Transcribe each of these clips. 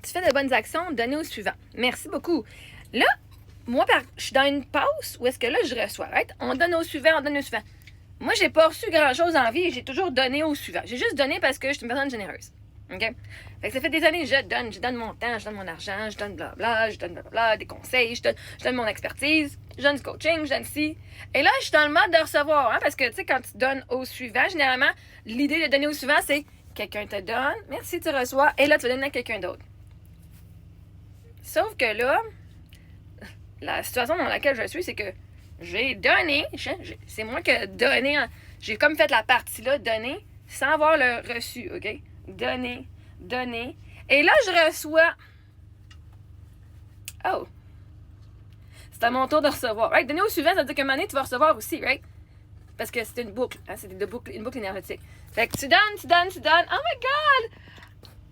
tu fais de bonnes actions, donner au suivant. Merci beaucoup. Là, moi, je suis dans une pause où est-ce que là, je reçois, right? On donne au suivant, on donne au suivant. Moi, j'ai pas reçu grand-chose en vie et j'ai toujours donné au suivant. J'ai juste donné parce que je suis une personne généreuse. OK? Fait que ça fait des années que je donne mon temps, je donne mon argent, je donne blabla, je donne blablabla, des conseils, je donne mon expertise, je donne du coaching, je donne ci. Et là, je suis dans le mode de recevoir, hein, parce que, tu sais, quand tu donnes au suivant, généralement, l'idée de donner au suivant, c'est quelqu'un te donne, merci, tu reçois, et là, tu vas donner à quelqu'un d'autre. Sauf que là, la situation dans laquelle je suis, c'est que j'ai donné, c'est moi qui ai donné, j'ai comme fait la partie là, donner, sans avoir le reçu, OK? Donner. Et là, je reçois. Oh! C'est à mon tour de recevoir. Right? Donner au suivant, ça veut dire qu'à un moment donné, tu vas recevoir aussi, right? Parce que c'est une boucle. Hein? C'est une boucle énergétique. Fait que tu donnes. Oh my God!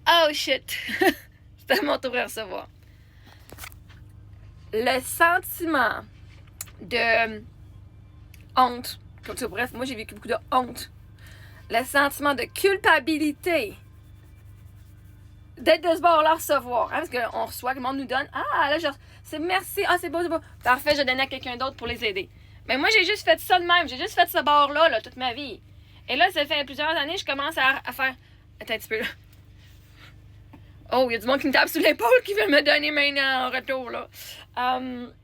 Oh shit! C'est à mon tour de recevoir. Le sentiment de honte. Comme ça, bref, moi j'ai vécu beaucoup de honte. Le sentiment de culpabilité d'être de ce bord-là recevoir. Hein, parce qu'on reçoit, le monde nous donne. Ah, là, c'est merci. Ah, c'est beau. Parfait, je donne à quelqu'un d'autre pour les aider. Mais moi, j'ai juste fait ça de même. J'ai juste fait ce bord-là, là, toute ma vie. Et là, ça fait plusieurs années, je commence à faire. Attends un petit peu, là. Oh, il y a du monde qui me tape sous l'épaule qui veut me donner maintenant en retour, là.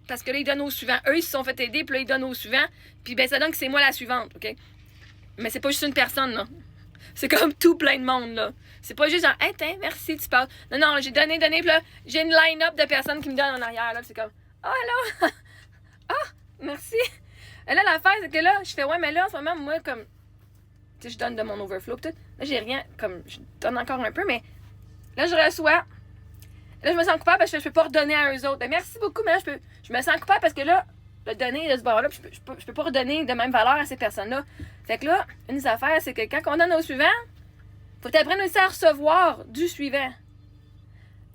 Parce que là, ils donnent au suivant. Eux, ils se sont fait aider, puis là, ils donnent au suivant. Puis ben, ça donne que c'est moi la suivante, OK? Mais c'est pas juste une personne, là. C'est comme tout plein de monde, là. C'est pas juste genre, hey, tiens, merci, tu parles. Non, non, j'ai donné, puis là, j'ai une line-up de personnes qui me donnent en arrière, là. C'est comme, ah, là, ah, merci. Et là, l'affaire, c'est que là, je fais, ouais, mais là, en ce moment, moi, comme, tu sais, je donne de mon overflow, tout. Là, j'ai rien, comme, je donne encore un peu, mais là, je reçois. Là, je me sens coupable parce que je peux pas redonner à eux autres. Ben, merci beaucoup, mais là, je me sens coupable parce que là, le donner de ce bord-là, je peux pas redonner de même valeur à ces personnes-là. Fait que là, une des affaires, c'est que quand on donne au suivant, faut t'apprendre aussi à recevoir du suivant.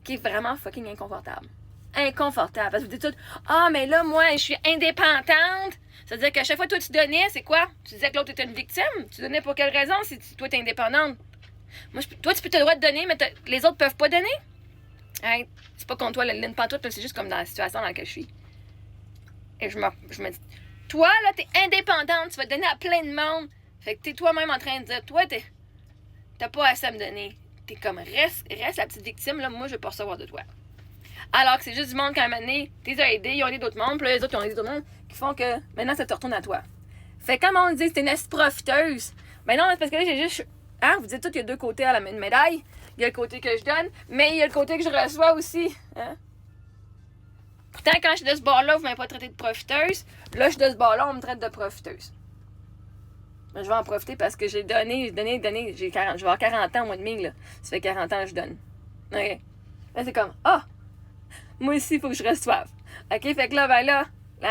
Qui est vraiment fucking inconfortable. Inconfortable. Parce que vous dites tout, ah, mais là, moi, je suis indépendante. C'est-à-dire qu'à chaque fois que toi, tu donnais, c'est quoi? Tu disais que l'autre était une victime? Tu donnais pour quelle raison si toi, t'es indépendante? Moi, toi, tu peux te le droit de donner, mais les autres peuvent pas donner? Hey, c'est pas contre toi, la ligne pantoute, c'est juste comme dans la situation dans laquelle je suis. Et je me dis, toi, là, t'es indépendante, tu vas te donner à plein de monde. Fait que t'es toi-même en train de dire, toi, t'as pas assez à me donner. T'es comme, reste la petite victime, là, moi, je vais pas recevoir de toi. Alors que c'est juste du monde qui, à un moment donné, t'es aidé, ils ont aidé d'autres mondes, puis là, les autres, ils ont aidé d'autres mondes, qui font que maintenant, ça te retourne à toi. Fait que quand on dit, t'es une profiteuse, ben non, c'est parce que là, j'ai juste. Hein, vous dites tout, il y a deux côtés à la médaille. Il y a le côté que je donne, mais il y a le côté que je reçois aussi. Hein? Pourtant, quand je suis de ce bord-là, vous ne m'avez pas traité de profiteuse. Là, je suis de ce bord-là, on me traite de profiteuse. Mais je vais en profiter parce que j'ai donné. Je vais avoir 40 ans au mois de mai, là. Ça fait 40 ans que je donne. OK. Là, c'est comme, moi aussi, il faut que je reçoive. OK, fait que là, ben là,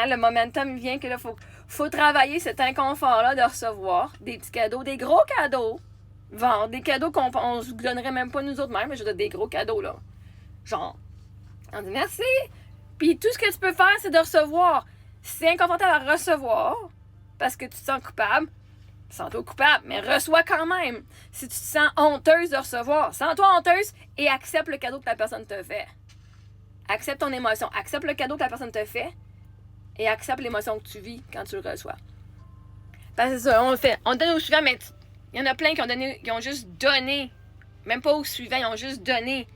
le momentum vient que là, faut travailler cet inconfort-là de recevoir des petits cadeaux, des gros cadeaux. Vendre des cadeaux qu'on se donnerait même pas nous autres mêmes, mais je donne des gros cadeaux, là. Genre, on dit merci. Puis tout ce que tu peux faire, c'est de recevoir. Si c'est inconfortable à recevoir, parce que tu te sens coupable, sens-toi coupable, mais reçois quand même. Si tu te sens honteuse de recevoir, sens-toi honteuse et accepte le cadeau que la personne te fait. Accepte ton émotion. Accepte le cadeau que la personne te fait et accepte l'émotion que tu vis quand tu le reçois. Parce que c'est ça, on le fait. On donne au suivant, mais il y en a plein qui ont juste donné, même pas au suivant, ils ont juste donné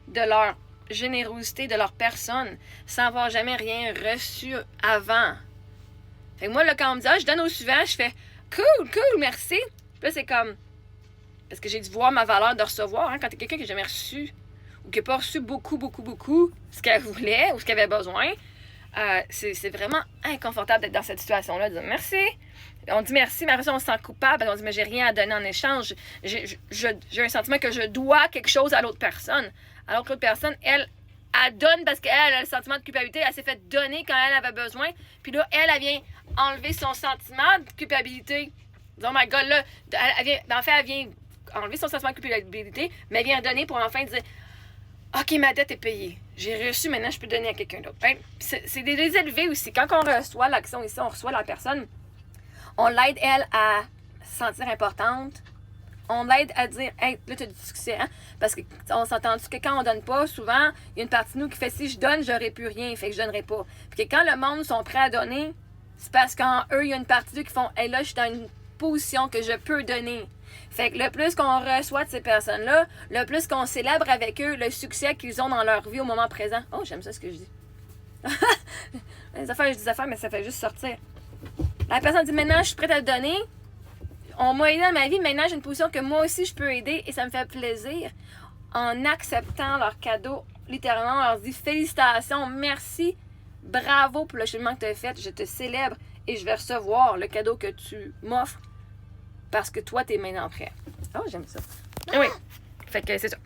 de leur générosité, de leur personne, sans avoir jamais rien reçu avant. Fait que moi, là, quand on me dit, je donne au suivant, je fais, cool, merci. Puis là, c'est comme, parce que j'ai dû voir ma valeur de recevoir, hein, quand t'es quelqu'un qui n'a jamais reçu, ou qui n'a pas reçu beaucoup, ce qu'elle voulait, ou ce qu'elle avait besoin, c'est vraiment inconfortable d'être dans cette situation-là, de dire merci. On dit merci, mais après ça, on se sent coupable. On dit, mais j'ai rien à donner en échange. J'ai un sentiment que je dois quelque chose à l'autre personne. Alors que l'autre personne, elle donne parce qu'elle a le sentiment de culpabilité. Elle s'est fait donner quand elle avait besoin. Puis là, elle vient enlever son sentiment de culpabilité. Oh my God, là, elle vient enlever son sentiment de culpabilité, mais elle vient donner pour enfin dire, OK, ma dette est payée. J'ai reçu, maintenant, je peux donner à quelqu'un d'autre. Ben, c'est des élevés aussi. Quand on reçoit l'action ici, on reçoit la personne, on l'aide, elle, à se sentir importante. on l'aide à dire, hey, là, tu as du succès, hein? Parce qu'on s'entend que quand on donne pas, souvent, il y a une partie de nous qui fait, si je donne, j'aurai plus rien, fait que je donnerai pas. Puis que quand le monde sont prêts à donner, c'est parce qu'en eux, il y a une partie d'eux qui font, hey, là, je suis dans une position que je peux donner. Fait que le plus qu'on reçoit de ces personnes-là, le plus qu'on célèbre avec eux le succès qu'ils ont dans leur vie au moment présent. Oh, j'aime ça ce que je dis. Je dis des affaires, mais ça fait juste sortir. La personne dit, maintenant, je suis prête à te donner. On m'a aidé dans ma vie, maintenant, j'ai une position que moi aussi, je peux aider et ça me fait plaisir. En acceptant leur cadeau, littéralement, on leur dit, félicitations, merci, bravo pour le cheminement que tu as fait, je te célèbre et je vais recevoir le cadeau que tu m'offres. Parce que toi, t'es maintenant prêt. Oh, j'aime ça. Oui. Fait que c'est ça.